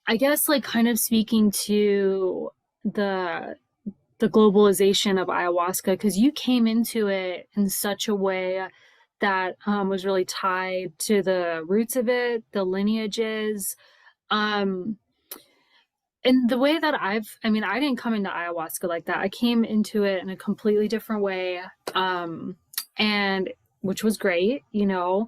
I guess like kind of speaking to the the globalization of ayahuasca, because you came into it in such a way that was really tied to the roots of it, the lineages, um, and the way that I mean, I didn't come into ayahuasca like that. I came into it in a completely different way, and which was great, you know.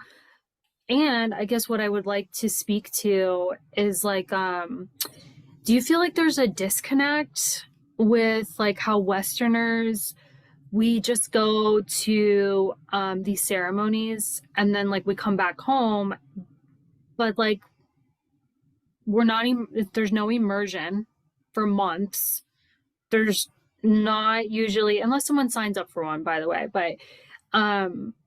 And I guess what I would like to speak to is like, do you feel like there's a disconnect with like how Westerners we just go to these ceremonies and then like we come back home, but like we're not even there's no immersion for months. There's not usually unless someone signs up for one, by the way, but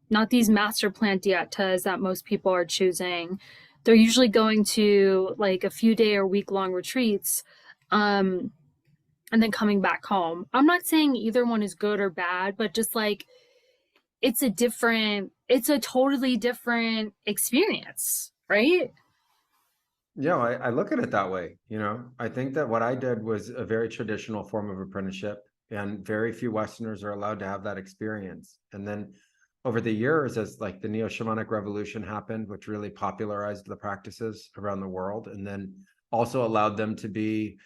not these master plant dietas that most people are choosing. They're usually going to like a few day or week long retreats. Um, and then coming back home. I'm not saying either one is good or bad, but just like it's a totally different experience, right? Yeah, I look at it that way. I think that what I did was a very traditional form of apprenticeship, and very few Westerners are allowed to have that experience. And then over the years, as like the neo-shamanic revolution happened, which really popularized the practices around the world, and then also allowed them to be,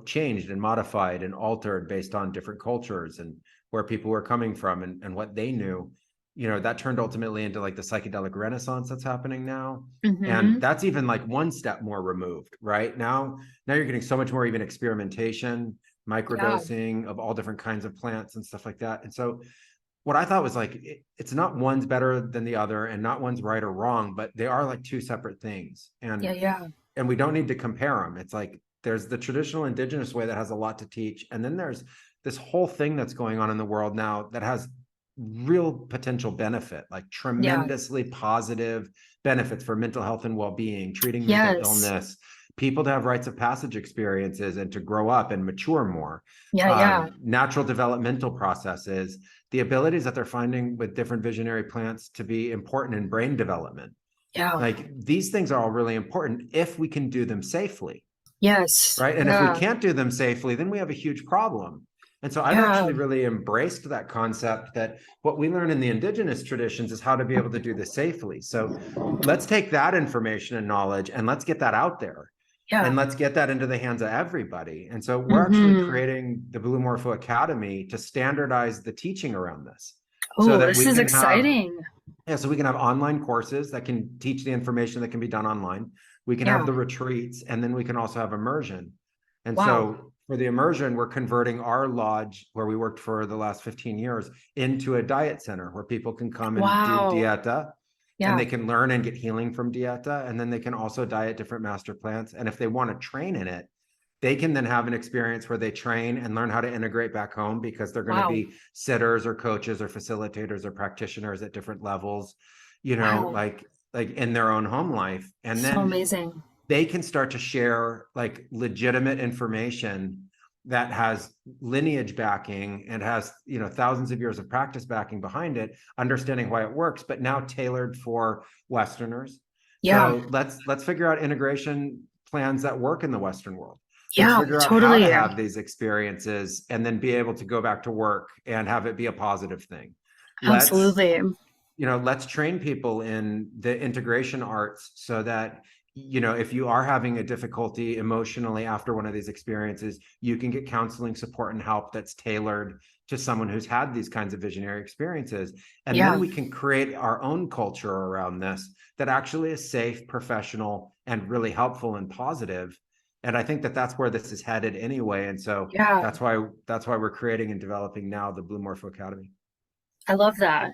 changed and modified and altered based on different cultures and where people were coming from and what they knew, that turned ultimately into like the psychedelic renaissance that's happening now. And Mm-hmm. that's even like one step more removed, right? Now you're getting so much more even experimentation, Yeah. microdosing of all different kinds of plants and stuff like that. And so what I thought was like, it's not one's better than the other and not one's right or wrong, but they are like two separate things. Yeah, yeah. And we don't need to compare them. It's like there's the traditional indigenous way that has a lot to teach. And then there's this whole thing that's going on in the world now that has real potential benefit, like Yeah. tremendously positive benefits for mental health and well-being, treating mental Yes. illness, people to have rites of passage experiences and to grow up and mature more, Yeah, yeah. natural developmental processes, the abilities that they're finding with different visionary plants to be important in brain development. Yeah. Like these things are all really important if we can do them safely, Yes. right? And if we Yeah. can't do them safely, then we have a huge problem. And so I've Yeah. actually really embraced that concept that what we learn in the indigenous traditions is how to be able to do this safely. So let's take that information and knowledge and let's get that out there and Yeah. let's get that into the hands of everybody. And so we're actually Mm-hmm. creating the Blue Morpho Academy to standardize the teaching around this so Oh, that this we is can have exciting. yeah, so we can have online courses that can teach the information that can be done online. We can have Yeah. the retreats, and then we can also have immersion. And Wow. so for the immersion, we're converting our lodge where we worked for the last 15 years into a diet center where people can come and do Wow. dieta and Yeah. they can learn and get healing from dieta. And then they can also diet different master plants. And if they want to train in it, they can then have an experience where they train and learn how to integrate back home because they're going to Wow. be sitters or coaches or facilitators or practitioners at different levels, Wow. like in their own home life. And So then amazing. they can start to share like legitimate information that has lineage backing and has thousands of years of practice backing behind it, understanding why it works, but now tailored for Westerners. Yeah. So let's figure out integration plans that work in the Western world. Let's Yeah, figure out how to totally. have these experiences and then be able to go back to work and have it be a positive thing. Let's Absolutely. let's train people in the integration arts so that if you are having a difficulty emotionally after one of these experiences, you can get counseling support and help that's tailored to someone who's had these kinds of visionary experiences. And then Yeah. we can create our own culture around this that actually is safe, professional, and really helpful and positive. And I think that that's where this is headed anyway. And so Yeah. that's why we're creating and developing now the Blue Morpho Academy. I love that.